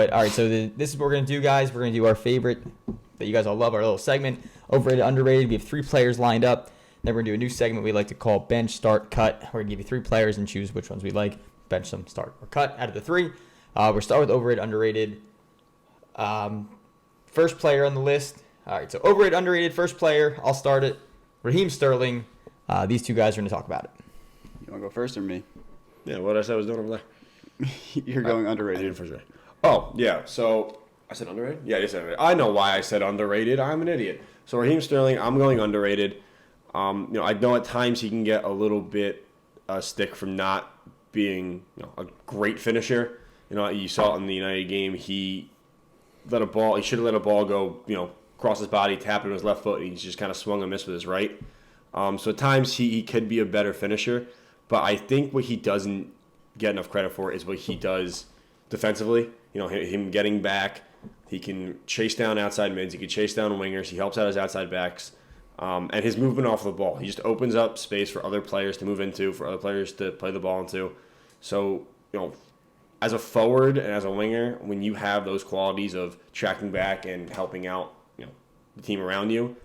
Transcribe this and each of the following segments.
But all right, so this is what we're going to do, guys. We're going to do our favorite that you guys all love, our little segment, overrated, underrated. We have 3 players lined up. Then we're going to do a new segment we like to call bench, start, cut. We're going to give you 3 players and choose which ones we like. Bench them, start, or cut out of the 3. We'll start with overrated, underrated. First player on the list. All right, so overrated, underrated, first player. I'll start it. Raheem Sterling. These 2 guys are going to talk about it. You want to go first or me? Yeah, what I said I was doing over there. You're going underrated. I did first. Oh, yeah. So I said underrated? Yeah, I said underrated. I know why I said underrated. I'm an idiot. So Raheem Sterling, I'm going underrated. I know at times he can get a little bit stick from not being a great finisher. You saw it in the United game. He should have let a ball go, across his body, tap it with his left foot, and he just kind of swung and missed with his right. So at times he could be a better finisher, but I think what he doesn't get enough credit for is what he does defensively. Him getting back, he can chase down outside mids, he can chase down wingers, he helps out his outside backs, and his movement off the ball. He just opens up space for other players to move into, for other players to play the ball into. So, as a forward and as a winger, when you have those qualities of tracking back and helping out, the team around you,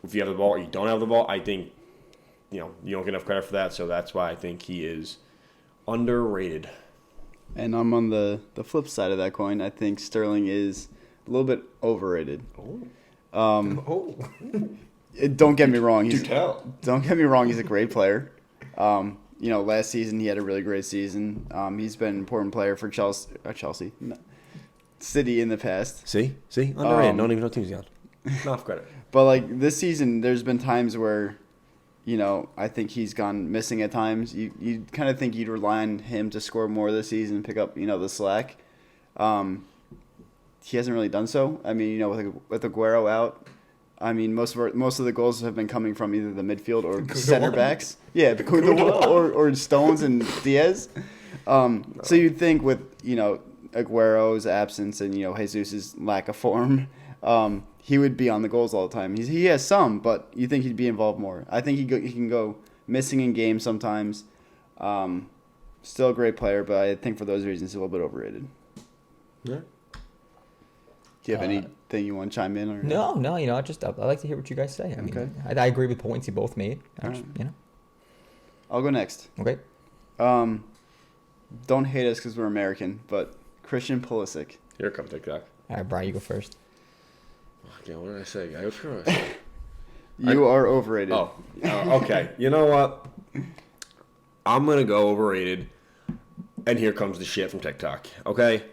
if you have the ball or you don't have the ball, I think, you don't get enough credit for that. So that's why I think he is underrated. And I'm on the flip side of that coin. I think Sterling is a little bit overrated. Don't get me wrong. Don't get me wrong. He's a great player. Last season he had a really great season. He's been an important player for City in the past. See, underrated. Don't even know teams yet. Not credit. But this season, there's been times where, I think he's gone missing at times. You kind of think you'd rely on him to score more this season, pick up the slack. He hasn't really done so. I mean, with Aguero out, I mean most of the goals have been coming from either the midfield or center backs. Yeah, or Stones and Diaz. So you'd think with Aguero's absence and Jesus' lack of form, he would be on the goals all the time. He has some, but you think he'd be involved more. I think he can go missing in games sometimes. Still a great player, but I think for those reasons he's a little bit overrated. Yeah. Do you have anything you want to chime in? Or No. I like to hear what you guys say. I agree with points you both made. I'll go next. Okay. Don't hate us because we're American, but Christian Pulisic. Here comes TikTok. All right, Brian, you go first. Okay, what did I say? You are overrated. Oh, okay. You know what? I'm going to go overrated, and here comes the shit from TikTok, okay?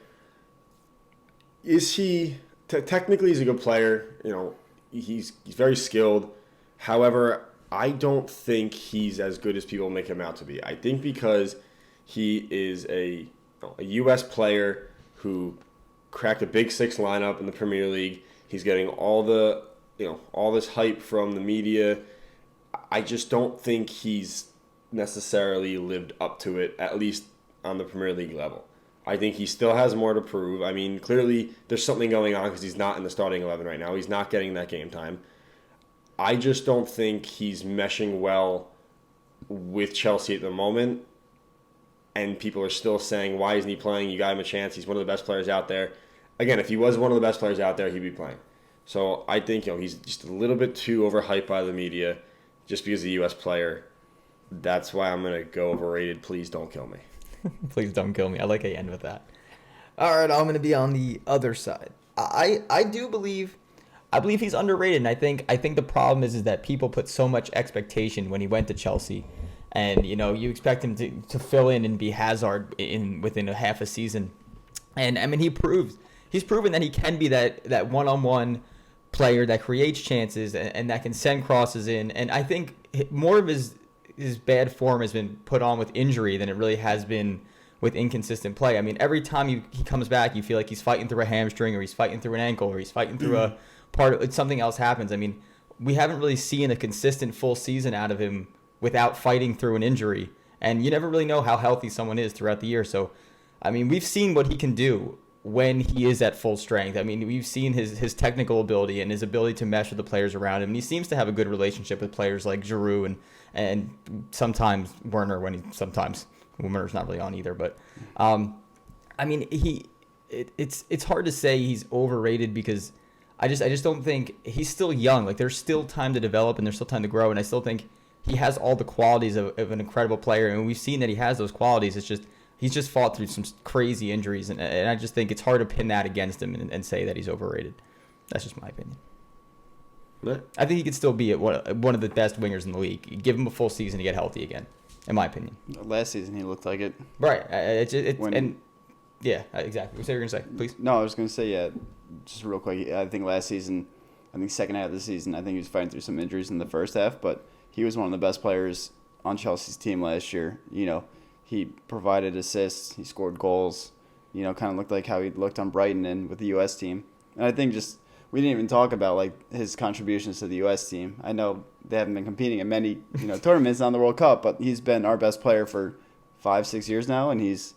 Is he... technically, he's a good player. He's very skilled. However, I don't think he's as good as people make him out to be. I think because he is a U.S. player who cracked a Big Six lineup in the Premier League. He's getting all this hype from the media. I just don't think he's necessarily lived up to it, at least on the Premier League level. I think he still has more to prove. I mean, clearly there's something going on because he's not in the starting 11 right now. He's not getting that game time. I just don't think he's meshing well with Chelsea at the moment. And people are still saying, why isn't he playing? You got him a chance. He's one of the best players out there. Again, if he was one of the best players out there, he'd be playing. So I think he's just a little bit too overhyped by the media just because he's a U.S. player. That's why I'm going to go overrated. Please don't kill me. Please don't kill me. I like how you end with that. All right, I'm going to be on the other side. I believe he's underrated, and I think the problem is that people put so much expectation when he went to Chelsea, and you expect him to fill in and be Hazard within a half a season, and I mean he's proven that he can be that one-on-one player that creates chances and that can send crosses in, and I think more of his bad form has been put on with injury than it really has been with inconsistent play. I mean, every time he comes back, you feel like he's fighting through a hamstring or he's fighting through an ankle or he's fighting through something else happens. I mean, we haven't really seen a consistent full season out of him without fighting through an injury. And you never really know how healthy someone is throughout the year. So, I mean, we've seen what he can do when he is at full strength. I mean, we've seen his technical ability and his ability to mesh with the players around him. And he seems to have a good relationship with players like Giroud and sometimes Werner Werner's not really on either. But, I mean, it's hard to say he's overrated because I just don't think he's still young. Like there's still time to develop and there's still time to grow, and I still think he has all the qualities of an incredible player, and we've seen that he has those qualities. It's just he's just fought through some crazy injuries, and I just think it's hard to pin that against him and say that he's overrated. That's just my opinion. What? I think he could still be one of the best wingers in the league. Give him a full season to get healthy again, in my opinion. Last season he looked like it. Right. Yeah, exactly. What you were going to say, please? No, I was going to say, yeah, just real quick. I think last season, second half of the season, I think he was fighting through some injuries in the first half, but he was one of the best players on Chelsea's team last year. You know, he provided assists, he scored goals, you know, kind of looked like how he looked on Brighton and with the U.S. team. And I think just we didn't even talk about like his contributions to the U.S. team. I know they haven't been competing in many, you know, tournaments on the World Cup, but he's been our best player for 5-6 years now, and he's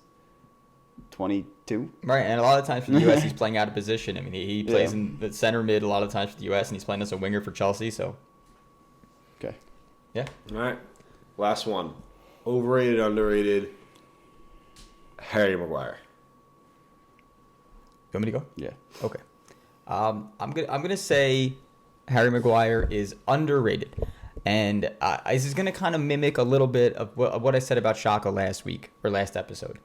22. Right, and a lot of times for the U.S. he's playing out of position. I mean, he plays in the center mid a lot of times for the U.S. and he's playing as a winger for Chelsea. So, okay, yeah. All right, last one. Overrated, underrated. Harry Maguire. You want me to go? yeah, Okay. I'm gonna say Harry Maguire is underrated, and this is gonna kind of mimic a little bit of what I said about Xhaka last episode.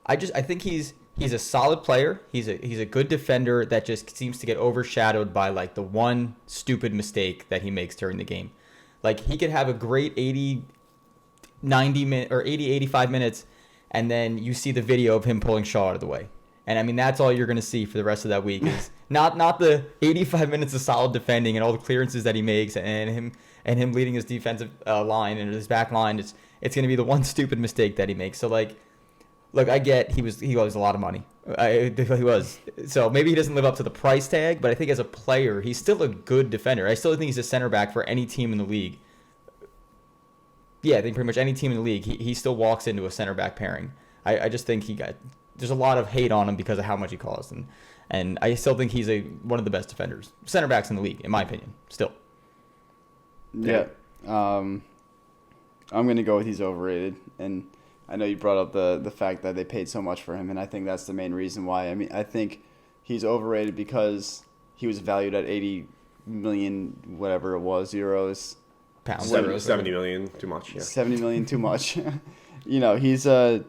I think he's a solid player. He's a good defender that just seems to get overshadowed by like the one stupid mistake that he makes during the game. Like he could have a great 80, 90 minute or 80, 85 minutes, and then you see the video of him pulling Shaw out of the way. And I mean, that's all you're going to see for the rest of that week is not the 85 minutes of solid defending and all the clearances that he makes and him leading his defensive line and his back line. It's going to be the one stupid mistake that he makes. So like, look, I get he was a lot of money. He was. So maybe he doesn't live up to the price tag, but I think as a player, he's still a good defender. I still think he's a center back for any team in the league. Yeah, I think pretty much any team in the league, he still walks into a center back pairing. I just think there's a lot of hate on him because of how much he costs, and I still think he's one of the best defenders, center backs in the league, in my opinion. Still. yeah. I'm gonna go with he's overrated, and I know you brought up the fact that they paid so much for him, and I think that's the main reason why. I mean, I think he's overrated because he was valued at 80 million, whatever it was, euros. Pounds. 70 million, too much. Yeah. 70 million, too much. You know,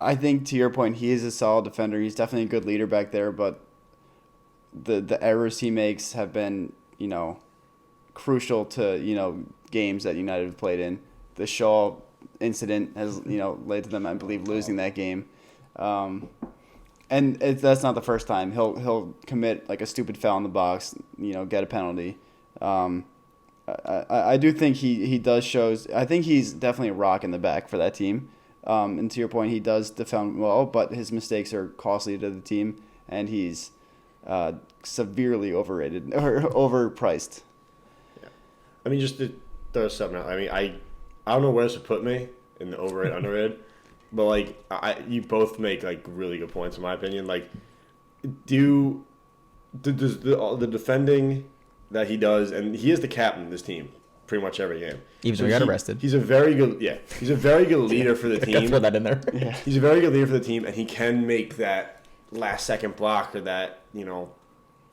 I think to your point, he is a solid defender. He's definitely a good leader back there, but the errors he makes have been, you know, crucial to, you know, games that United have played in. The Shaw incident has, you know, led to them, I believe, losing that game. And that's not the first time. He'll commit like a stupid foul in the box, you know, get a penalty. I do think he does shows. I think he's definitely a rock in the back for that team. And to your point, he does defend well, but his mistakes are costly to the team, and he's severely overrated or overpriced. Yeah. I mean, just to throw something out. I mean, I don't know where this would put me in the overrated, underrated, but like you both make like really good points in my opinion. Like, does the defending that he does, and he is the captain of this team pretty much every game. Even though he got arrested. He's a very good leader for the team. Gotta throw that in there. Yeah. He's a very good leader for the team, and he can make that last second block or that, you know,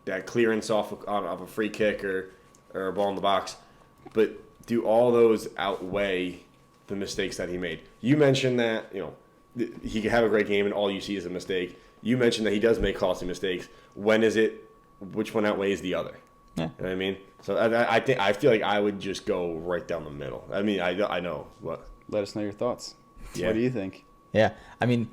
that clearance off of a free kick or a ball in the box. But do all those outweigh the mistakes that he made? You mentioned that, you know, he could have a great game and all you see is a mistake. You mentioned that he does make costly mistakes. Which one outweighs the other? Yeah. You know what I mean? So I feel like I would just go right down the middle. I mean, I know what. Let us know your thoughts. Yeah. What do you think? Yeah, I mean,